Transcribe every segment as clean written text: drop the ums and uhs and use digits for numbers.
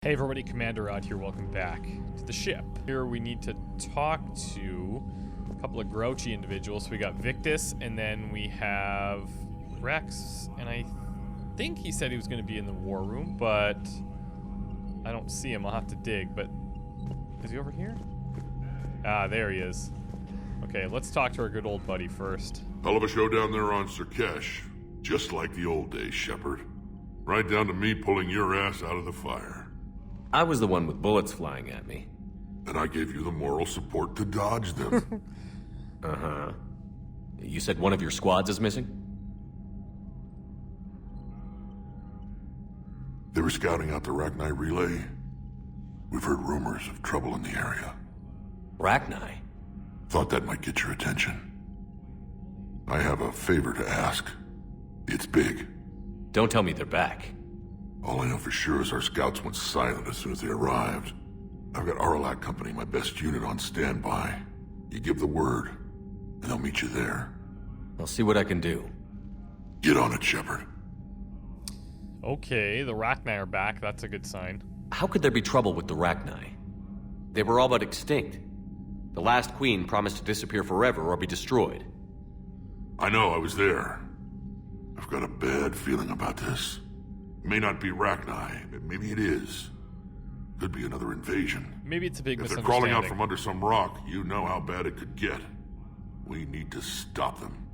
Hey everybody, ChristopherOdd here, welcome back to the ship. Here we need to talk to a couple of grouchy individuals. So we got Victus, and then we have Rex, and I think he said he was going to be in the war room, but I don't see him. I'll have to dig, but is he over here? Ah, there he is. Okay, let's talk to our good old buddy first. Hell of a show down there on Sirkesh. Just like the old days, Shepard. Right down to me pulling your ass out of the fire. I was the one with bullets flying at me. And I gave you the moral support to dodge them. Uh-huh. You said one of your squads is missing? They were scouting out the Rachni relay. We've heard rumors of trouble in the area. Rachni? Thought that might get your attention. I have a favor to ask. It's big. Don't tell me they're back. All I know for sure is our scouts went silent as soon as they arrived. I've got Aralak Company, my best unit, on standby. You give the word, and I'll meet you there. I'll see what I can do. Get on it, Shepard. Okay, the Rachni are back. That's a good sign. How could there be trouble with the Rachni? They were all but extinct. The last queen promised to disappear forever or be destroyed. I know, I was there. I've got a bad feeling about this. It may not be Rachni, but maybe it is. Could be another invasion. Maybe it's a big If they're misunderstanding. crawling out from under some rock, you know how bad it could get. We need to stop them.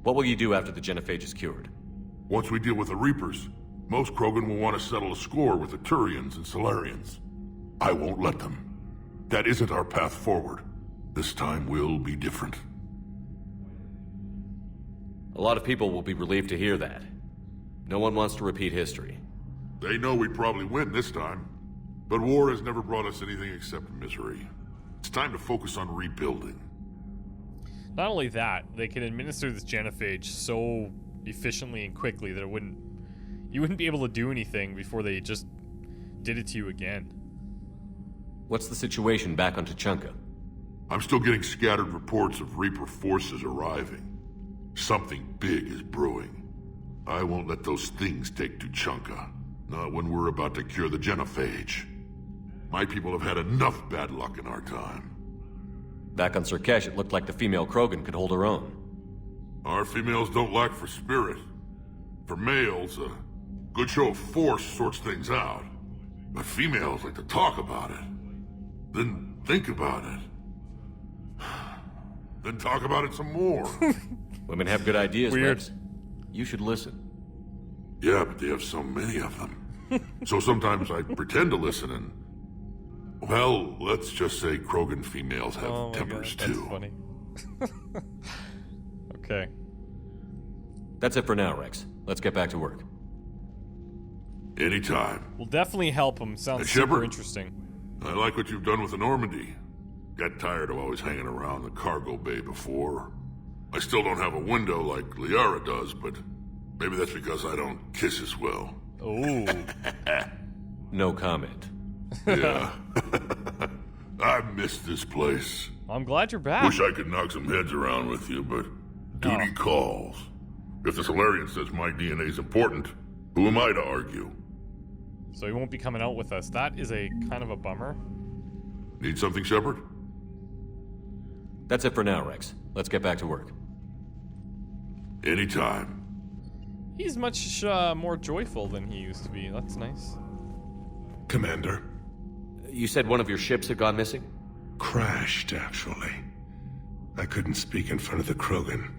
What will you do after the genophage is cured? Once we deal with the Reapers, most Krogan will want to settle a score with the Turians and Solarians. I won't let them. That isn't our path forward. This time will be different. A lot of people will be relieved to hear that. No one wants to repeat history. They know we probably win this time. But war has never brought us anything except misery. It's time to focus on rebuilding. Not only that, they can administer this genophage so efficiently and quickly that you wouldn't be able to do anything before they just did it to you again. What's the situation back on Tuchanka? I'm still getting scattered reports of Reaper forces arriving. Something big is brewing. I won't let those things take Tuchanka. Not when we're about to cure the genophage. My people have had enough bad luck in our time. Back on Sirkesh, it looked like the female Krogan could hold her own. Our females don't lack for spirit. For males, a good show of force sorts things out. But females like to talk about it. Then think about it. Then talk about it some more. Women have good ideas, Weird. Rex. You should listen. Yeah, but they have so many of them. So sometimes I pretend to listen and... Well, let's just say Krogan females have Oh my tempers God, that's too. funny. Okay. That's it for now, Rex. Let's get back to work. Anytime. We'll definitely help them. Sounds Hey, super Shepard. interesting. I like what you've done with the Normandy. Got tired of always hanging around the cargo bay before. I still don't have a window like Liara does, but maybe that's because I don't kiss as well. Oh. No comment. Yeah. I miss this place. I'm glad you're back. Wish I could knock some heads around with you, but duty calls. If the Solarian says my DNA's important, who am I to argue? So he won't be coming out with us. That is a kind of a bummer. Need something, Shepard? That's it for now, Rex. Let's get back to work. Anytime. He's much more joyful than he used to be. That's nice. Commander. You said one of your ships had gone missing? Crashed, actually. I couldn't speak in front of the Krogan.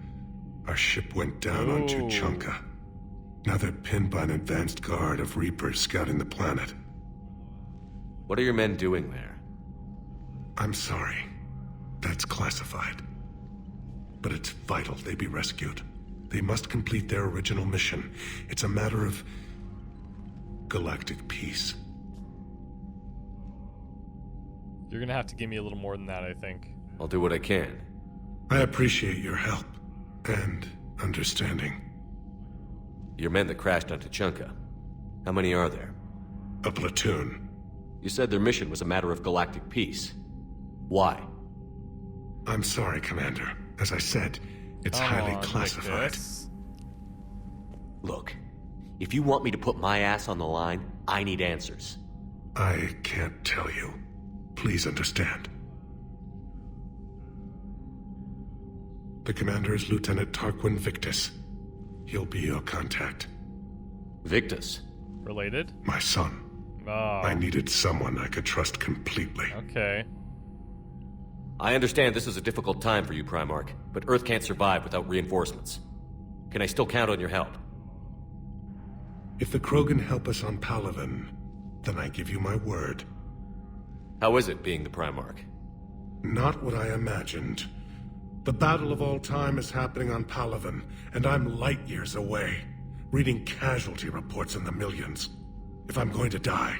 Our ship went down on Tuchanka. Now they're pinned by an advanced guard of Reapers scouting the planet. What are your men doing there? I'm sorry. That's classified. But it's vital they be rescued. They must complete their original mission. It's a matter of galactic peace. You're gonna have to give me a little more than that, I think. I'll do what I can. I appreciate your help and understanding. Your men that crashed on Tuchanka. How many are there? A platoon. You said their mission was a matter of galactic peace. Why? I'm sorry, Commander. As I said, it's highly classified. Victus. Look, if you want me to put my ass on the line, I need answers. I can't tell you. Please understand. The commander is Lieutenant Tarquin Victus. He'll be your contact. Victus? Related? My son. Oh. I needed someone I could trust completely. Okay. I understand this is a difficult time for you, Primarch, but Earth can't survive without reinforcements. Can I still count on your help? If the Krogan help us on Palaven, then I give you my word. How is it being the Primarch? Not what I imagined. The battle of all time is happening on Palaven, and I'm light years away, reading casualty reports in the millions. If I'm going to die,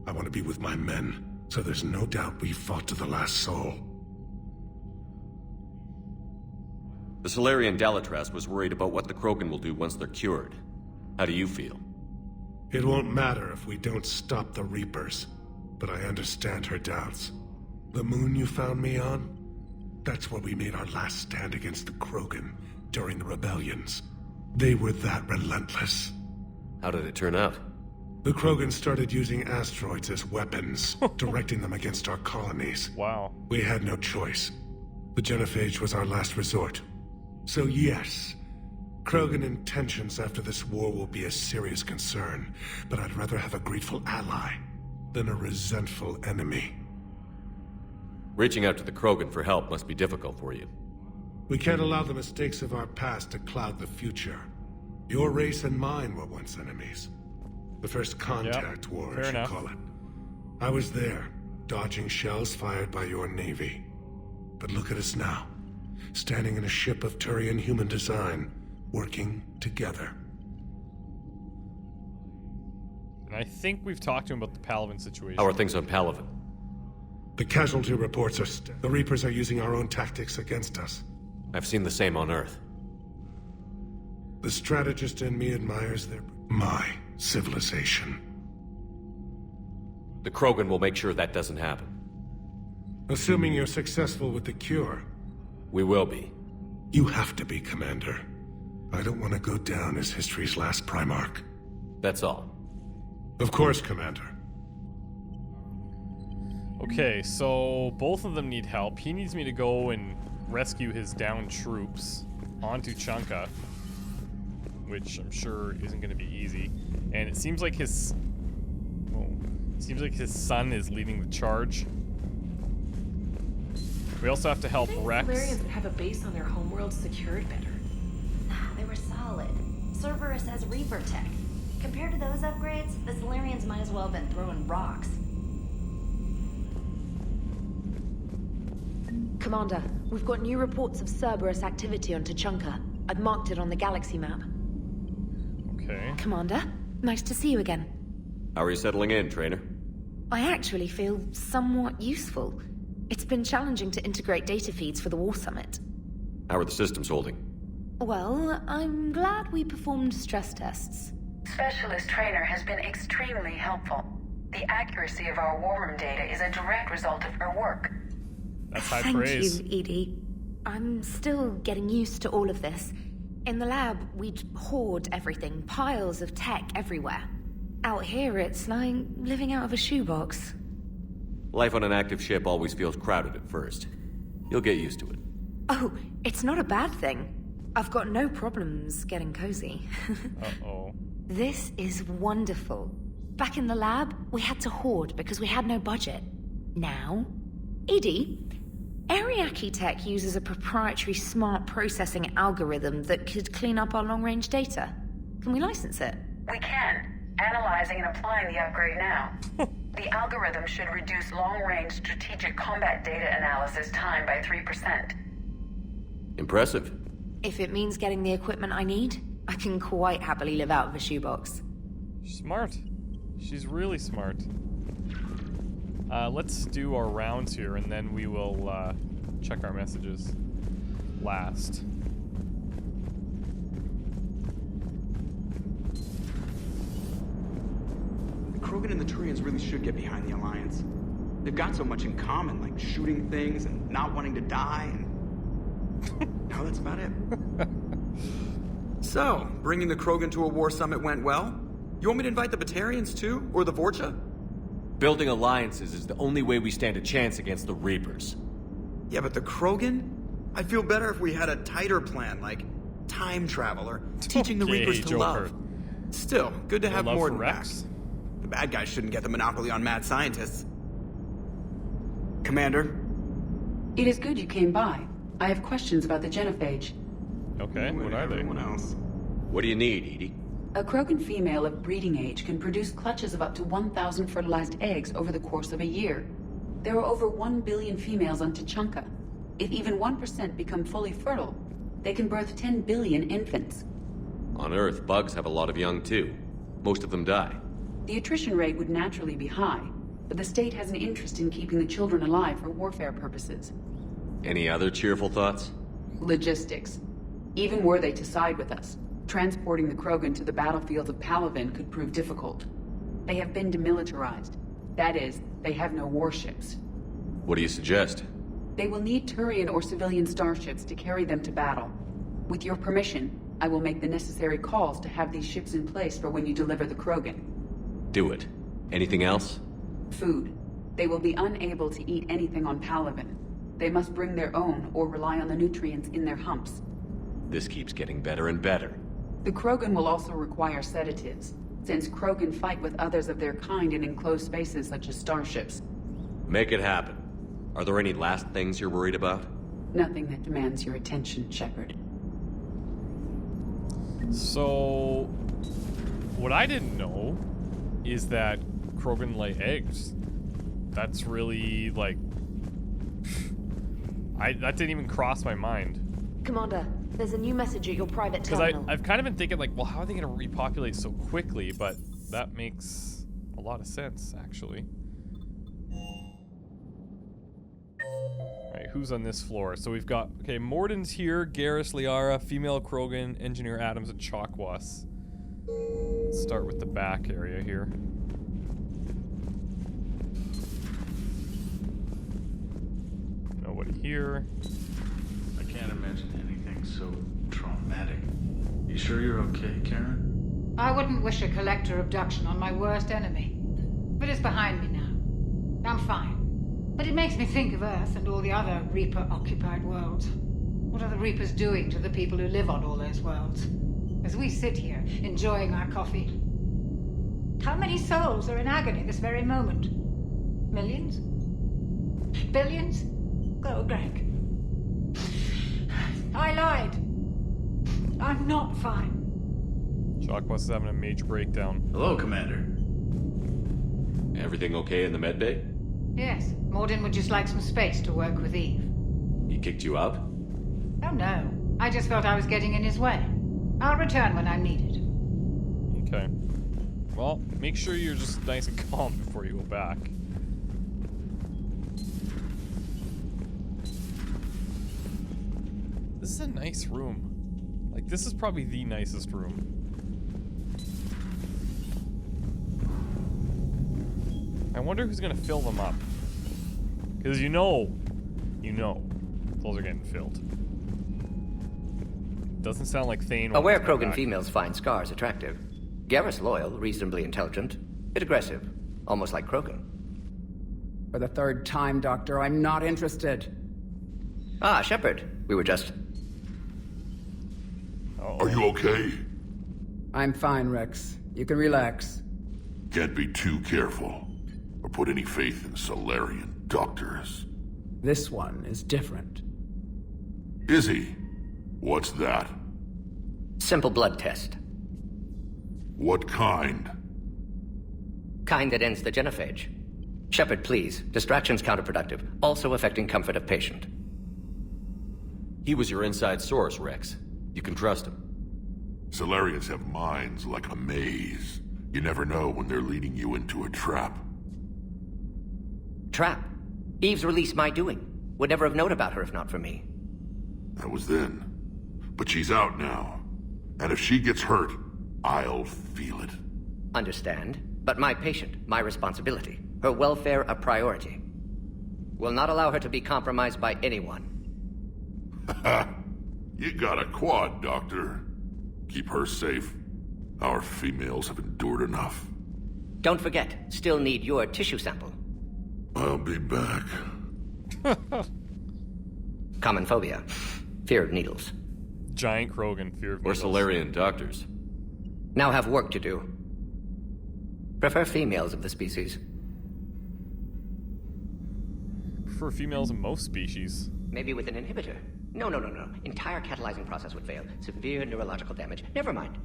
I want to be with my men, so there's no doubt we fought to the last soul. The Solarian Dalatras was worried about what the Krogan will do once they're cured. How do you feel? It won't matter if we don't stop the Reapers, but I understand her doubts. The moon you found me on? That's where we made our last stand against the Krogan during the rebellions. They were that relentless. How did it turn out? The Krogan started using asteroids as weapons, directing them against our colonies. Wow. We had no choice. The genophage was our last resort. So yes, Krogan intentions after this war will be a serious concern, but I'd rather have a grateful ally than a resentful enemy. Reaching out to the Krogan for help must be difficult for you. We can't allow the mistakes of our past to cloud the future. Your race and mine were once enemies. The first contact war, fair as you enough. call it. I was there, dodging shells fired by your navy. But look at us now, standing in a ship of Turian human design, working together. And I think we've talked to him about the Palaven situation. How are things on Palaven? The casualty reports are the Reapers are using our own tactics against us. I've seen the same on Earth. The strategist in me admires my civilization. The Krogan will make sure that doesn't happen. Assuming you're successful with the cure. We will be. You have to be, Commander. I don't want to go down as history's last Primarch. That's all. Of course, Commander. Okay, so both of them need help. He needs me to go and rescue his downed troops onto Chunka, which I'm sure isn't going to be easy. And it seems like his son is leading the charge. We also have to help Rex. Solarians would have a base on their homeworld secured better. They were solid. Cerberus has Reaper tech. Compared to those upgrades, the Solarians might as well have been throwing rocks. Commander, we've got new reports of Cerberus activity on Tuchanka. I've marked it on the galaxy map. Okay. Commander, nice to see you again. How are you settling in, Trainer? I actually feel somewhat useful. It's been challenging to integrate data feeds for the War Summit. How are the systems holding? Well, I'm glad we performed stress tests. Specialist Trainer has been extremely helpful. The accuracy of our war room data is a direct result of her work. That's high Thank praise. you, Edie. I'm still getting used to all of this. In the lab, we'd hoard everything, piles of tech everywhere. Out here, it's like living out of a shoebox. Life on an active ship always feels crowded at first. You'll get used to it. Oh, it's not a bad thing. I've got no problems getting cozy. Uh-oh. This is wonderful. Back in the lab, we had to hoard because we had no budget. Now, Edie, Ariake Tech uses a proprietary smart processing algorithm that could clean up our long-range data. Can we license it? We can. Analyzing and applying the upgrade now. The algorithm should reduce long-range strategic combat data analysis time by 3%. Impressive. If it means getting the equipment I need, I can quite happily live out of a shoebox. Smart. She's really smart. Let's do our rounds here, and then we will check our messages last. The Krogan and the Turians really should get behind the Alliance. They've got so much in common, like shooting things and not wanting to die, and... no, that's about it. So, bringing the Krogan to a war summit went well? You want me to invite the Batarians too? Or the Vorcha? Building alliances is the only way we stand a chance against the Reapers. Yeah, but the Krogan? I'd feel better if we had a tighter plan, like time travel or teaching the Okay, Reapers to Joker. love. Still, good to have love for Mordin back. Rex? The bad guys shouldn't get the monopoly on mad scientists. Commander? It is good you came by. I have questions about the genophage. Okay, what are they? Everyone else. What do you need, Edie? A Krogan female of breeding age can produce clutches of up to 1,000 fertilized eggs over the course of a year. There are over 1 billion females on Tuchanka. If even 1% become fully fertile, they can birth 10 billion infants. On Earth, bugs have a lot of young too. Most of them die. The attrition rate would naturally be high, but the state has an interest in keeping the children alive for warfare purposes. Any other cheerful thoughts? Logistics. Even were they to side with us, transporting the Krogan to the battlefields of Palaven could prove difficult. They have been demilitarized. That is, they have no warships. What do you suggest? They will need Turian or civilian starships to carry them to battle. With your permission, I will make the necessary calls to have these ships in place for when you deliver the Krogan. Do it. Anything else? Food. They will be unable to eat anything on Palaven. They must bring their own or rely on the nutrients in their humps. This keeps getting better and better. The Krogan will also require sedatives, since Krogan fight with others of their kind in enclosed spaces such as starships. Make it happen. Are there any last things you're worried about? Nothing that demands your attention, Shepard. So, what I didn't know is that Krogan lay eggs. That's really, like... that didn't even cross my mind. Commander, there's a new message at your private Because terminal. I've kind of been thinking, like, well, how are they going to repopulate so quickly? But that makes a lot of sense, actually. Alright, who's on this floor? So we've got, okay, Mordin's here, Garrus, Liara, female Krogan, Engineer Adams, and Chakwas. Let's start with the back area here. Nobody here. I can't imagine anything so traumatic. You sure you're okay, Karen? I wouldn't wish a collector abduction on my worst enemy. But it's behind me now. I'm fine. But it makes me think of Earth and all the other Reaper-occupied worlds. What are the Reapers doing to the people who live on all those worlds? As we sit here, enjoying our coffee. How many souls are in agony this very moment? Millions? Billions? Go, Greg. I lied. I'm not fine. Chakwas is having a major breakdown. Hello, Commander. Everything okay in the medbay? Yes, Mordin would just like some space to work with Eve. He kicked you out? Oh no, I just felt I was getting in his way. I'll return when I'm needed. Okay. Well, make sure you're just nice and calm before you go back. This is a nice room. Like, this is probably the nicest room. I wonder who's gonna fill them up. Because you know, those are getting filled. Doesn't sound like Thane. Aware Krogan females find scars attractive. Garrus loyal, reasonably intelligent, bit aggressive, almost like Krogan. For the third time, Doctor, I'm not interested. Ah, Shepard, we were just... Are you okay? I'm fine, Rex. You can relax. Can't be too careful, or put any faith in Solarian doctors. This one is different. Is he? What's that? Simple blood test. What kind? Kind that ends the genophage. Shepard, please. Distraction's counterproductive, also affecting comfort of patient. He was your inside source, Rex. You can trust him. Solarians have minds like a maze. You never know when they're leading you into a trap. Trap? Eve's release my doing. Would never have known about her if not for me. That was then. But she's out now. And if she gets hurt, I'll feel it. Understand. But my patient, my responsibility. Her welfare a priority. Will not allow her to be compromised by anyone. You got a quad, Doctor. Keep her safe. Our females have endured enough. Don't forget, still need your tissue sample. I'll be back. Common phobia. Fear of needles. Giant Krogan, fear of Or needles. Solarian doctors. Now have work to do. Prefer females of the species. For females in most species. Maybe with an inhibitor. No. Entire catalyzing process would fail. Severe neurological damage. Never mind.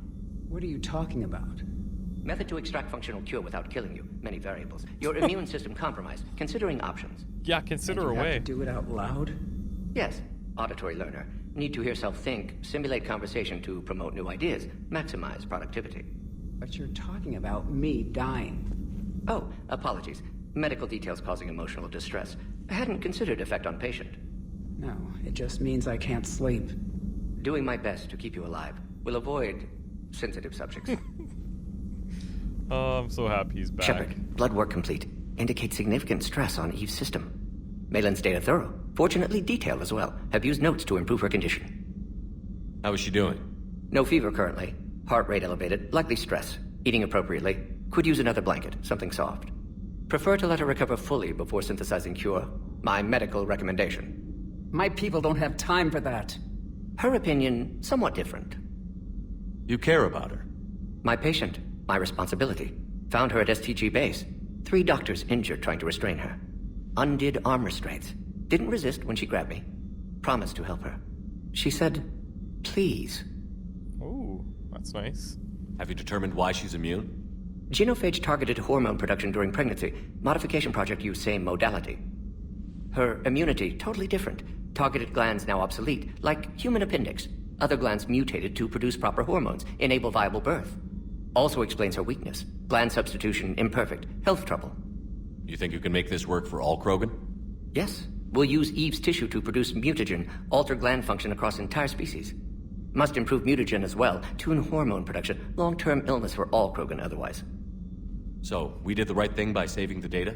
What are you talking about? Method to extract functional cure without killing you. Many variables. Your immune system compromised. Considering options. Yeah, consider a You have way. to do it out loud? Yes. Auditory learner. Need to hear self think. Simulate conversation to promote new ideas. Maximize productivity. But you're talking about me dying. Oh, apologies. Medical details causing emotional distress. I hadn't considered effect on patient. No, it just means I can't sleep. Doing my best to keep you alive. Will avoid sensitive subjects. Oh, I'm so happy he's back. Shepard, blood work complete. Indicates significant stress on Eve's system. Malin's data thorough. Fortunately detailed as well. Have used notes to improve her condition. How is she doing? No fever currently. Heart rate elevated. Likely stress. Eating appropriately. Could use another blanket. Something soft. Prefer to let her recover fully before synthesizing cure. My medical recommendation. My people don't have time for that. Her opinion, somewhat different. You care about her. My patient. My responsibility. Found her at STG base. 3 doctors injured trying to restrain her. Undid arm restraints. Didn't resist when she grabbed me. Promised to help her. She said, please. Oh, that's nice. Have you determined why she's immune? Genophage targeted hormone production during pregnancy. Modification project used same modality. Her immunity, totally different. Targeted glands now obsolete, like human appendix. Other glands mutated to produce proper hormones, enable viable birth. Also explains her weakness. Gland substitution imperfect. Health trouble. You think you can make this work for all Krogan? Yes. We'll use Eve's tissue to produce mutagen, alter gland function across entire species. Must improve mutagen as well, tune hormone production. Long-term illness for all Krogan otherwise. So, we did the right thing by saving the data?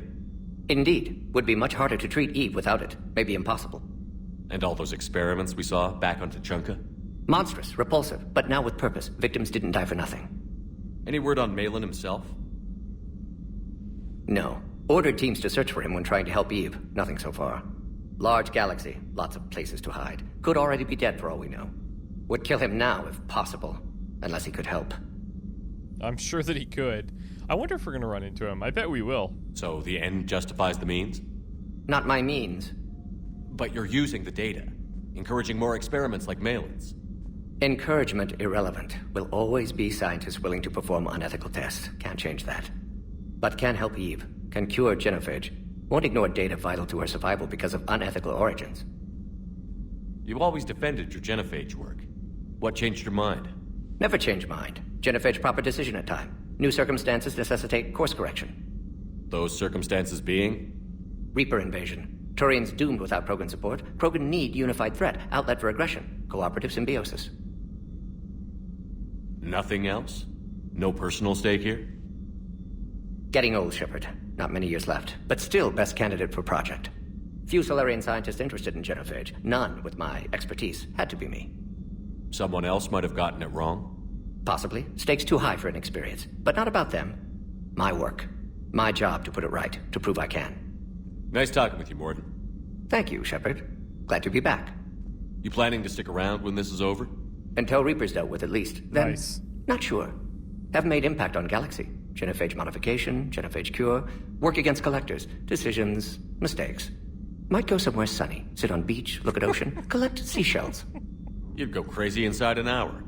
Indeed. Would be much harder to treat Eve without it. Maybe impossible. And all those experiments we saw back on Tuchanka? Monstrous, repulsive, but now with purpose. Victims didn't die for nothing. Any word on Malin himself? No. Ordered teams to search for him when trying to help Eve. Nothing so far. Large galaxy. Lots of places to hide. Could already be dead for all we know. Would kill him now if possible. Unless he could help. I'm sure that he could. I wonder if we're going to run into him. I bet we will. So the end justifies the means? Not my means. But you're using the data. Encouraging more experiments like Malin's. Encouragement irrelevant. Will always be scientists willing to perform unethical tests. Can't change that. But can help Eve. Can cure genophage. Won't ignore data vital to her survival because of unethical origins. You've always defended your genophage work. What changed your mind? Never change mind. Genophage proper decision at time. New circumstances necessitate course correction. Those circumstances being? Reaper invasion. Turians doomed without Krogan support. Krogan need unified threat. Outlet for aggression. Cooperative symbiosis. Nothing else? No personal stake here? Getting old, Shepard. Not many years left. But still best candidate for project. Few Solarian scientists interested in genophage. None with my expertise. Had to be me. Someone else might have gotten it wrong? Possibly. Stakes too high for inexperience. But not about them. My work. My job to put it right. To prove I can. Nice talking with you, Mordin. Thank you, Shepard. Glad to be back. You planning to stick around when this is over? Until Reaper's dealt with, at least. Then, Nice. not sure. Have made impact on Galaxy. Genophage modification, genophage cure, work against collectors, decisions, mistakes. Might go somewhere sunny, sit on beach, look at ocean, collect seashells. You'd go crazy inside an hour.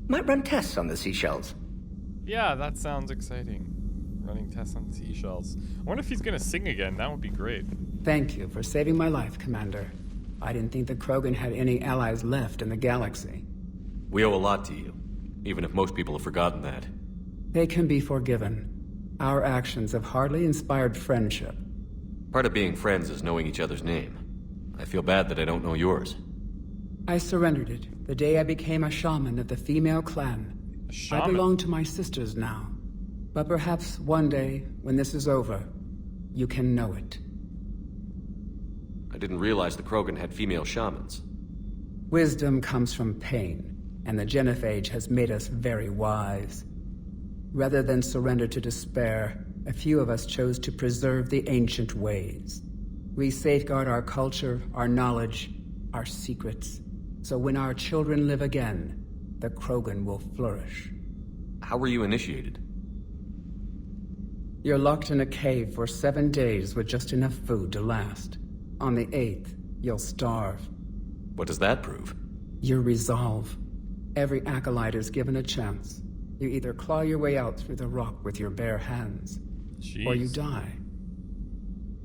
Might run tests on the seashells. Yeah, that sounds exciting. Running tests on seashells. I wonder if he's going to sing again. That would be great. Thank you for saving my life, Commander. I didn't think the Krogan had any allies left in the galaxy. We owe a lot to you, even if most people have forgotten that. They can be forgiven. Our actions have hardly inspired friendship. Part of being friends is knowing each other's name. I feel bad that I don't know yours. I surrendered it the day I became a shaman of the female clan. A shaman? I belong to my sisters now. But perhaps one day, when this is over, you can know it. I didn't realize the Krogan had female shamans. Wisdom comes from pain, and the genophage has made us very wise. Rather than surrender to despair, a few of us chose to preserve the ancient ways. We safeguard our culture, our knowledge, our secrets. So when our children live again, the Krogan will flourish. How were you initiated? You're locked in a cave for 7 days with just enough food to last. On the 8th, you'll starve. What does that prove? Your resolve. Every acolyte is given a chance. You either claw your way out through the rock with your bare hands, or you die.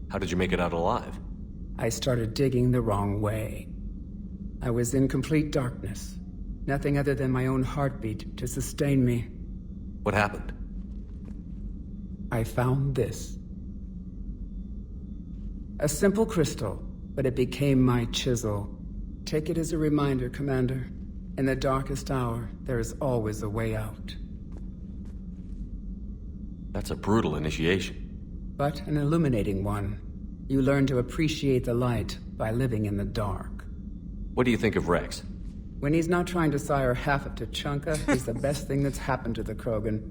How did you make it out alive? I started digging the wrong way. I was in complete darkness. Nothing other than my own heartbeat to sustain me. What happened? I found this. A simple crystal, but it became my chisel. Take it as a reminder, Commander. In the darkest hour, there is always a way out. That's a brutal initiation. But an illuminating one. You learn to appreciate the light by living in the dark. What do you think of Rex? When he's not trying to sire half of Tuchanka, he's the best thing that's happened to the Krogan.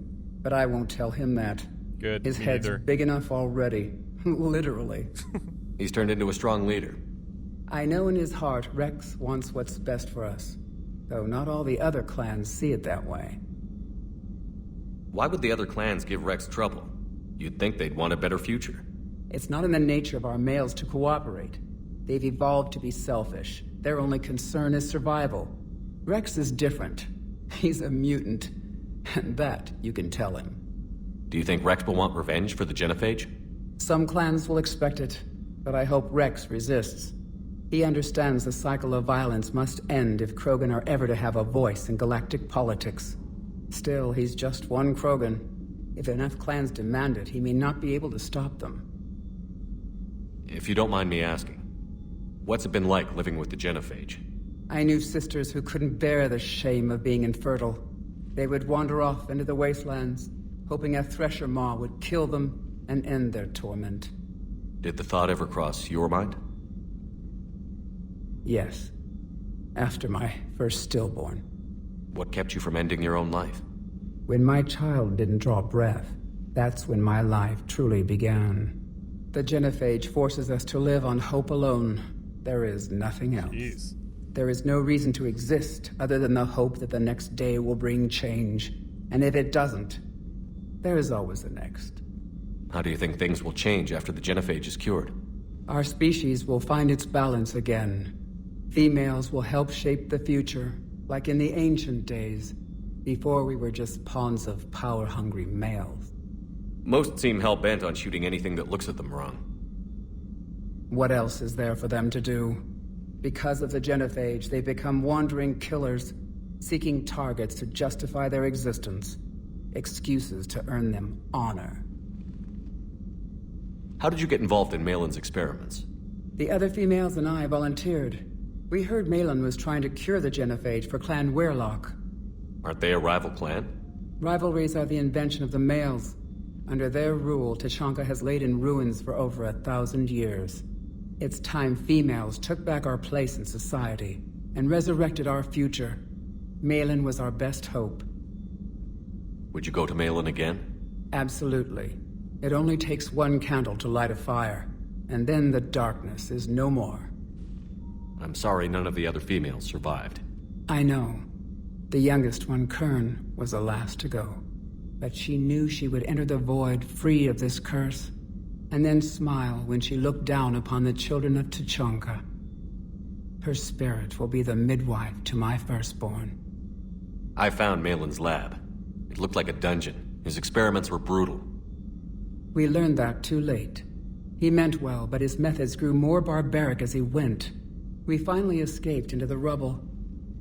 But I won't tell him that. Good. His head's big enough already. Literally. He's turned into a strong leader. I know in his heart Rex wants what's best for us. Though not all the other clans see it that way. Why would the other clans give Rex trouble? You'd think they'd want a better future. It's not in the nature of our males to cooperate. They've evolved to be selfish. Their only concern is survival. Rex is different. He's a mutant. And that you can tell him. Do you think Rex will want revenge for the Genophage? Some clans will expect it, but I hope Rex resists. He understands the cycle of violence must end if Krogan are ever to have a voice in galactic politics. Still, he's just one Krogan. If enough clans demand it, he may not be able to stop them. If you don't mind me asking, what's it been like living with the Genophage? I knew sisters who couldn't bear the shame of being infertile. They would wander off into the wastelands, hoping a Thresher Maw would kill them and end their torment. Did the thought ever cross your mind? Yes. After my first stillborn. What kept you from ending your own life? When my child didn't draw breath, that's when my life truly began. The Genophage forces us to live on hope alone. There is nothing else. Jeez. There is no reason to exist other than the hope that the next day will bring change. And if it doesn't, there is always the next. How do you think things will change after the Genophage is cured? Our species will find its balance again. Females will help shape the future, like in the ancient days, before we were just pawns of power-hungry males. Most seem hell-bent on shooting anything that looks at them wrong. What else is there for them to do? Because of the Genophage, they become wandering killers, seeking targets to justify their existence. Excuses to earn them honor. How did you get involved in Malin's experiments? The other females and I volunteered. We heard Malin was trying to cure the Genophage for Clan Weirlock. Aren't they a rival clan? Rivalries are the invention of the males. Under their rule, Tuchanka has laid in ruins for over 1,000 years. It's time females took back our place in society and resurrected our future. Malin was our best hope. Would you go to Malin again? Absolutely. It only takes one candle to light a fire, and then the darkness is no more. I'm sorry none of the other females survived. I know. The youngest one, Kern, was the last to go. But she knew she would enter the void free of this curse, and then smile when she looked down upon the children of Tuchanka. Her spirit will be the midwife to my firstborn. I found Malin's lab. It looked like a dungeon. His experiments were brutal. We learned that too late. He meant well, but his methods grew more barbaric as he went. We finally escaped into the rubble.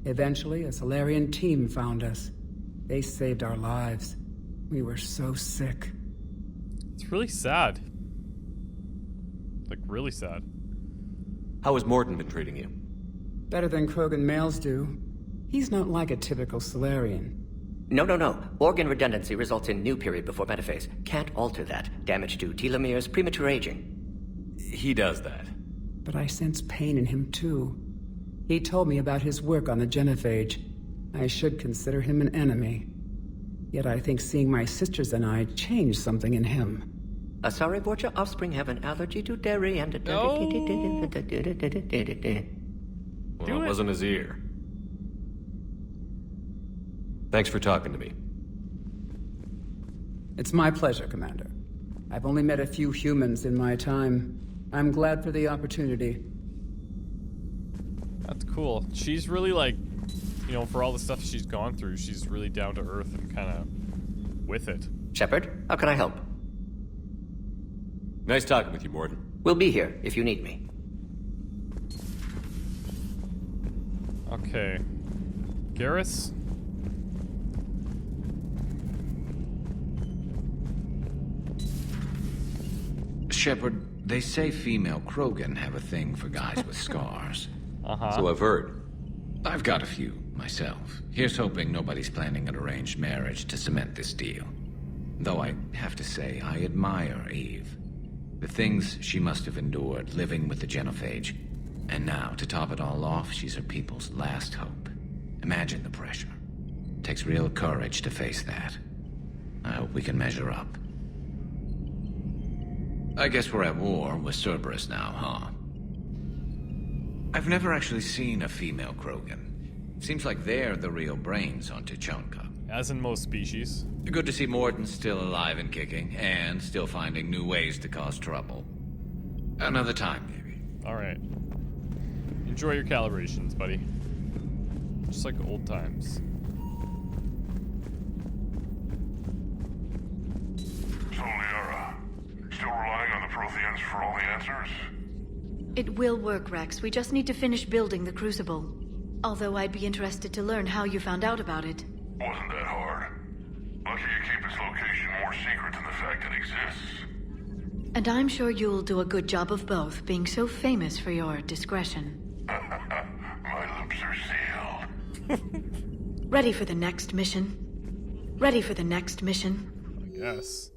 Eventually, a Solarian team found us. They saved our lives. We were so sick. It's really sad. Like, really sad. How has Mordin been treating you? Better than Krogan males do. He's not like a typical Solarian. No. Organ redundancy results in new period before metaphase. Can't alter that. Damage to telomeres, premature aging. He does that. But I sense pain in him too. He told me about his work on the Genophage. I should consider him an enemy. Yet I think seeing my sisters and I changed something in him. Sorry, but your offspring have an allergy to dairy and... No. Well, it wasn't his ear. Thanks for talking to me. It's my pleasure, Commander. I've only met a few humans in my time. I'm glad for the opportunity. That's cool. She's really like, you know, for all the stuff she's gone through, she's really down to earth and kind of with it. Shepard, how can I help? Nice talking with you, Mordin. We'll be here if you need me. Okay. Garrus? Shepard, they say female Krogan have a thing for guys with scars. So I've heard. I've got a few, myself. Here's hoping nobody's planning an arranged marriage to cement this deal. Though I have to say, I admire Eve. The things she must have endured living with the genophage. And now, to top it all off, she's her people's last hope. Imagine the pressure. Takes real courage to face that. I hope we can measure up. I guess we're at war with Cerberus now, huh? I've never actually seen a female Krogan. Seems like they're the real brains on Tuchanka. As in most species. Good to see Mordin's still alive and kicking, and still finding new ways to cause trouble. Another time, maybe. Alright. Enjoy your calibrations, buddy. Just like old times. So, Liara, still relying on the Protheans for all the answers? It will work, Rex. We just need to finish building the Crucible. Although I'd be interested to learn how you found out about it. Wasn't that hard. Lucky you keep its location more secret than the fact it exists. And I'm sure you'll do a good job of both, being so famous for your discretion. My lips are sealed. Ready for the next mission? Ready for the next mission? Yes.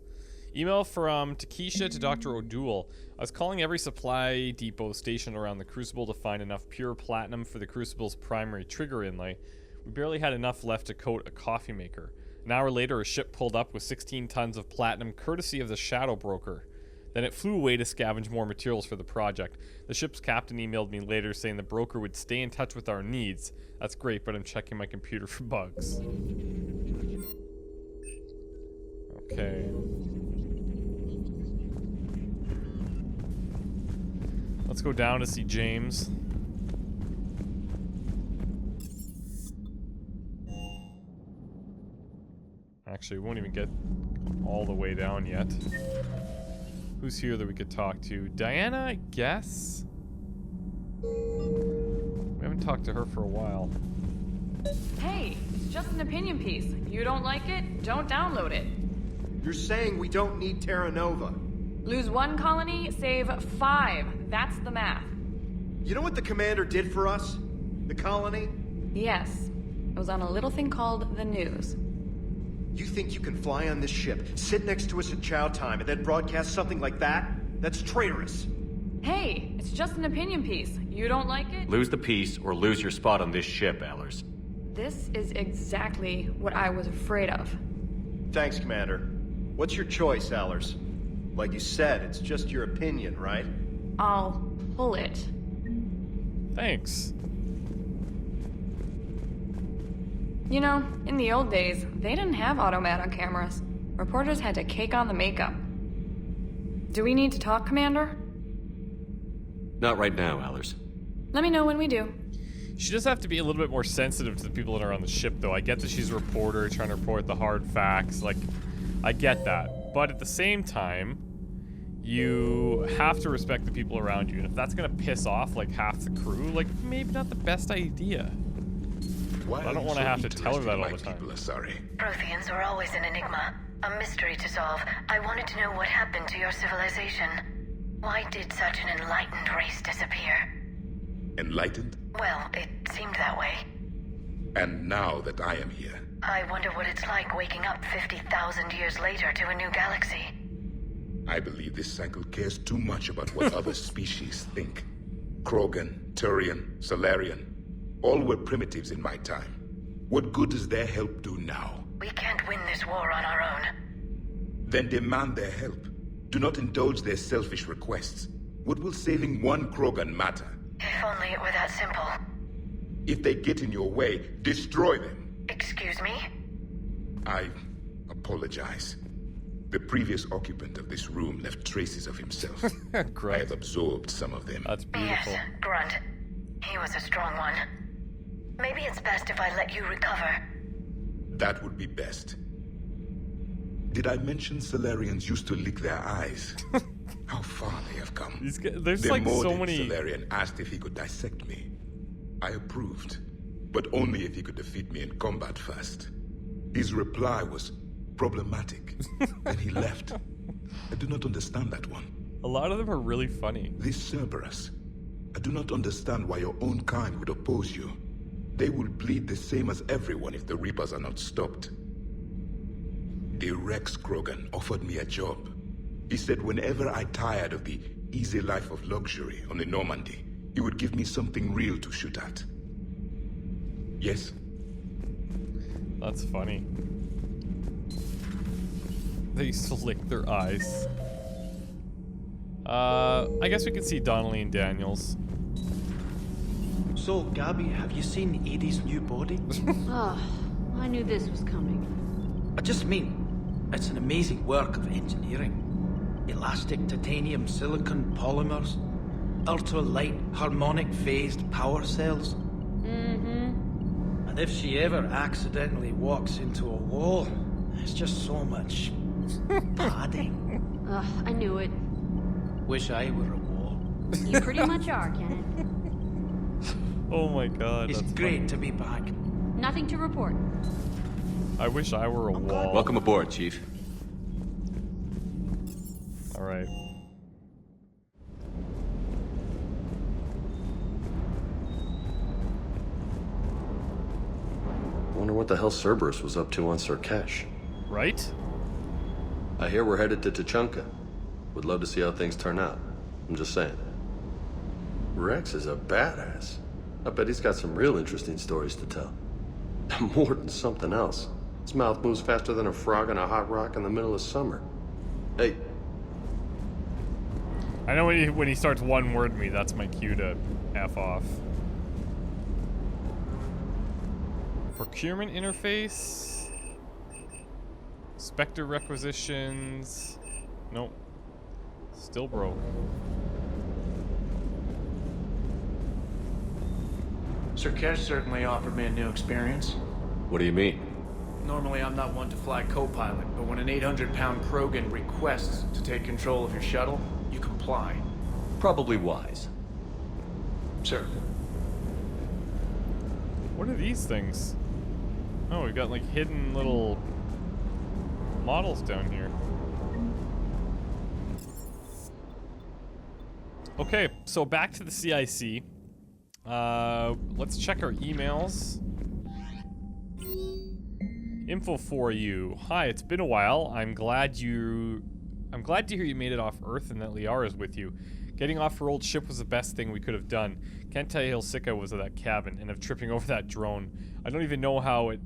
Email from Takesha to Dr. O'Doul. I was calling every supply depot stationed around the Crucible to find enough pure platinum for the Crucible's primary trigger inlay. We barely had enough left to coat a coffee maker. An hour later, a ship pulled up with 16 tons of platinum courtesy of the Shadow Broker. Then it flew away to scavenge more materials for the project. The ship's captain emailed me later saying the broker would stay in touch with our needs. That's great, but I'm checking my computer for bugs. Okay. Let's go down to see James. Actually, we won't even get all the way down yet. Who's here that we could talk to? Diana, I guess? We haven't talked to her for a while. Hey, it's just an opinion piece. You don't like it, don't download it. You're saying we don't need Terra Nova. Lose 1 colony, save 5. That's the math. You know what the commander did for us? The colony? Yes. It was on a little thing called the news. You think you can fly on this ship, sit next to us at chow time, and then broadcast something like that? That's traitorous. Hey, it's just an opinion piece. You don't like it? Lose the peace or lose your spot on this ship, Allers. This is exactly what I was afraid of. Thanks, Commander. What's your choice, Allers? Like you said, it's just your opinion, right? I'll pull it. Thanks. You know, in the old days, they didn't have automat on cameras. Reporters had to cake on the makeup. Do we need to talk, Commander? Not right now, Allers. Let me know when we do. She does have to be a little bit more sensitive to the people that are on the ship, though. I get that she's a reporter trying to report the hard facts. Like, I get that. But at the same time, you have to respect the people around you. And if that's going to piss off, like, half the crew, like, maybe not the best idea. Why I don't want to have to tell her that all the time. Protheans were always an enigma, a mystery to solve. I wanted to know what happened to your civilization. Why did such an enlightened race disappear? Enlightened? Well, it seemed that way. And now that I am here, I wonder what it's like waking up 50,000 years later to a new galaxy. I believe this cycle cares too much about what other species think. Krogan, Turian, Solarian, all were primitives in my time. What good does their help do now? We can't win this war on our own. Then demand their help. Do not indulge their selfish requests. What will saving one Krogan matter? If only it were that simple. If they get in your way, destroy them. Excuse me? I apologize. The previous occupant of this room left traces of himself. I have absorbed some of them. That's beautiful. Yes, Grunt. He was a strong one. Maybe it's best if I let you recover. That would be best. Did I mention Solarians used to lick their eyes? How far they have come. There's like so many... Solarian asked if he could dissect me. I approved, but only if he could defeat me in combat first. His reply was problematic, and he left. I do not understand that one. A lot of them are really funny. This Cerberus, I do not understand why your own kind would oppose you. They will bleed the same as everyone if the Reapers are not stopped. The Rex Krogan offered me a job. He said whenever I tired of the easy life of luxury on the Normandy, he would give me something real to shoot at. Yes? That's funny. They used to lick their eyes. I guess we can see Donnelly and Daniels. So, Gabby, have you seen Edie's new body? I knew this was coming. I just mean, it's an amazing work of engineering. Elastic titanium silicon polymers, ultra-light harmonic phased power cells. Mm-hmm. And if she ever accidentally walks into a wall, there's just so much padding. I knew it. Wish I were a wall. You pretty much are, Kenneth. Oh my god, it's that's great funny. to be back. Nothing to report. I wish I were a wall. Welcome aboard, Chief. Alright. Wonder what the hell Cerberus was up to on Surkesh. Right? I hear we're headed to Tuchanka. Would love to see how things turn out. I'm just saying. Rex is a badass. I bet he's got some real interesting stories to tell. Mordin's something else. His mouth moves faster than a frog on a hot rock in the middle of summer. Hey. I know when he starts one word me, that's my cue to F off. Procurement interface. Spectre requisitions. Nope. Still broke. Surkesh certainly offered me a new experience. What do you mean? Normally I'm not one to fly co-pilot, but when an 800-pound Krogan requests to take control of your shuttle, you comply. Probably wise. Sir. What are these things? Oh, we've got like hidden little models down here. Okay, so back to the CIC. Let's check our emails. Info for you. Hi, it's been a while. I'm glad to hear you made it off Earth and that Liara's with you. Getting off her old ship was the best thing we could have done. Can't tell you how sick I was of that cabin and of tripping over that drone. I don't even know how it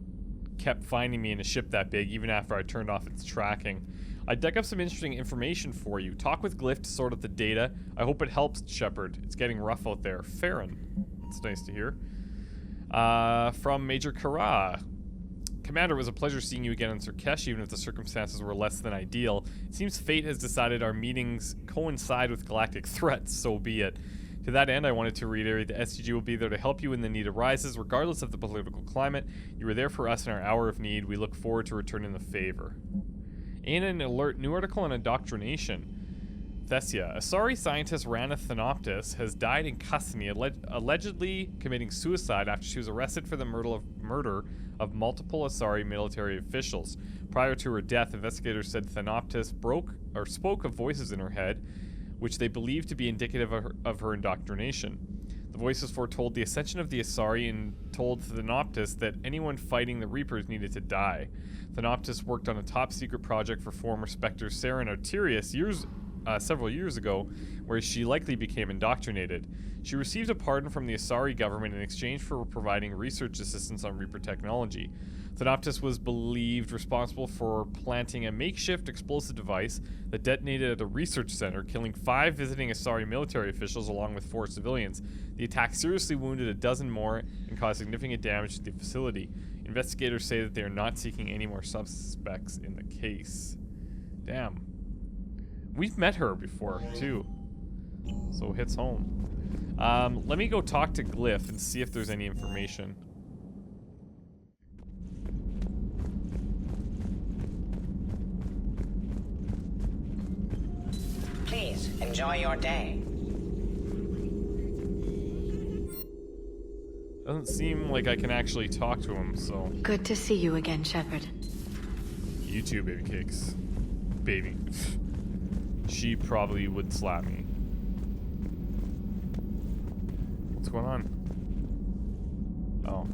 kept finding me in a ship that big, even after I turned off its tracking. I dug up some interesting information for you. Talk with Glyph to sort out the data. I hope it helps, Shepard. It's getting rough out there. Farron. That's nice to hear. From Major Kara. Commander, it was a pleasure seeing you again on Surkesh, even if the circumstances were less than ideal. It seems fate has decided our meetings coincide with galactic threats, so be it. To that end, I wanted to reiterate that STG will be there to help you when the need arises, regardless of the political climate. You were there for us in our hour of need. We look forward to returning the favor. And an alert new article on indoctrination. Thessia, a sorry scientist Rana Thanoptis has died in custody, allegedly committing suicide after she was arrested for the murder of multiple Asari military officials. Prior to her death, investigators said Thanoptis spoke of voices in her head, which they believed to be indicative of her indoctrination. The voices foretold the ascension of the Asari and told Thanoptis that anyone fighting the Reapers needed to die. Thanoptis worked on a top-secret project for former Spectre Saren Arterius several years ago, where she likely became indoctrinated. She received a pardon from the Asari government in exchange for providing research assistance on Reaper technology. Thanoptis was believed responsible for planting a makeshift explosive device that detonated at a research center, killing 5 visiting Asari military officials along with 4 civilians. The attack seriously wounded a dozen more and caused significant damage to the facility. Investigators say that they are not seeking any more suspects in the case. Damn. We've met her before, too. So hits home. Let me go talk to Glyph and see if there's any information. Please, enjoy your day. Doesn't seem like I can actually talk to him, so... Good to see you again, Shepard. You too, baby cakes. Baby. She probably would slap me. What's going on? Oh.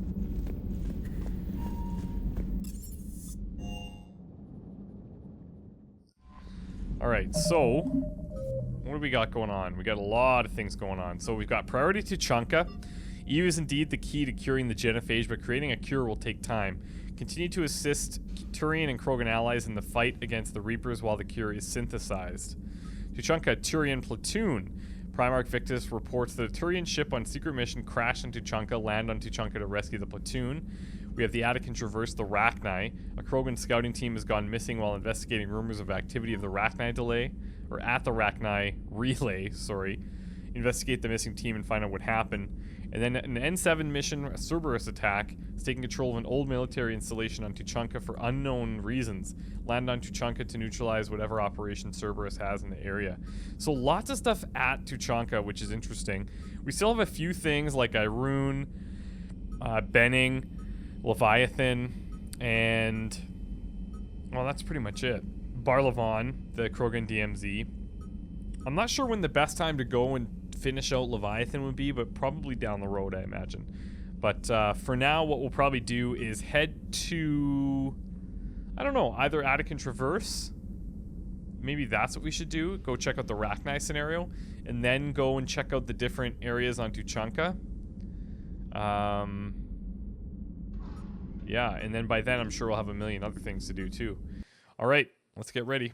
Alright, so... what do we got going on? We got a lot of things going on. So we've got priority to Chunka. Eve is indeed the key to curing the genophage, but creating a cure will take time. Continue to assist Turian and Krogan allies in the fight against the Reapers while the cure is synthesized. Tuchanka Turian platoon. Primarch Victus reports that a Turian ship on secret mission crashed into Tuchanka, land on Tuchanka to rescue the platoon. We have the Attican traverse the Rachni. A Krogan scouting team has gone missing while investigating rumors of activity of the Rachni at the Rachni relay, Investigate the missing team and find out what happened. And then an N7 mission, a Cerberus attack, is taking control of an old military installation on Tuchanka for unknown reasons. Land on Tuchanka to neutralize whatever operation Cerberus has in the area. So lots of stuff at Tuchanka, which is interesting. We still have a few things like Irune, Benning, Leviathan, and... well, that's pretty much it. Barlavon, the Krogan DMZ. I'm not sure when the best time to go and finish out Leviathan would be, but probably down the road, I imagine. But for now, what we'll probably do is head to, I don't know, either Attican Traverse. Maybe that's what we should do. Go check out the Rachni scenario, and then go and check out the different areas on Tuchanka. Yeah, and then by then, I'm sure we'll have a million other things to do too. All right, let's get ready.